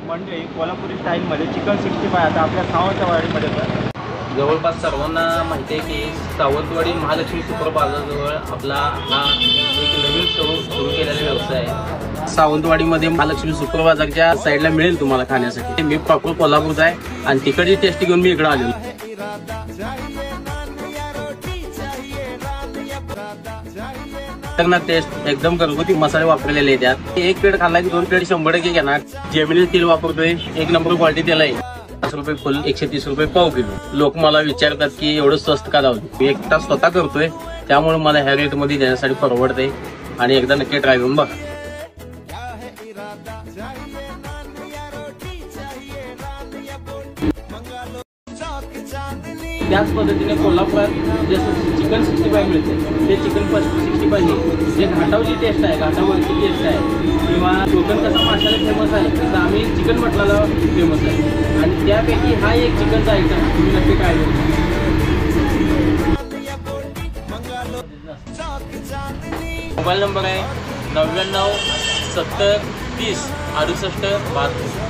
मंडळी कोल्हापुरी स्टाईलमध्ये चिकन 65 आता आपल्या सावंतवाडीमध्ये पण जवळपास सर्वांना माहिती आहे की सावंतवाडी महालक्ष्मी सुपर बाजाराजवळ आपला हा एक नवीन सुरू केलेला व्यवसाय आहे। सावंतवाडीमध्ये महालक्ष्मी सुपर बाजारच्या साईडला मिळेल तुम्हाला खाण्यासाठी। मी प्रॉपर कोल्हापूरचा आहे आणि तिकडची टेस्ट घेऊन मी इकडे आलेलो। टेस्ट एकदम घरगुती मसाले वापरलेले आहेत त्यात। एक प्लेट खाल्ला की 2 प्लेट 100% घेणार। जेमिनी तेल वापरतोय, एक नंबर क्वालिटी तेल आहे। 50 रुपये फुल, 130 रुपये पाव किलो। लोक मला विचारतात की एवढं स्वस्त का लावलं। मी एकटा स्वतः करतोय त्यामुळे मला ह्या रेट मध्ये देण्यासाठी परवडते आणि एकदा नक्की ट्राय करून बघा। त्याच पद्धतीने कोल्हापुरात जसं चिकन 65 मिळते ते चिकन 65 जे घाटावरची टेस्ट आहे, घाटावरची टेस्ट आहे किंवा कोकण कसा माशाला फेमस आहे तसं आम्ही चिकन मटणाला फेमस आहे आणि त्यापैकी हा एक चिकनचा आयटम तुम्ही नक्की ट्राय करू। मोबाईल नंबर आहे 99 70 30 68 72।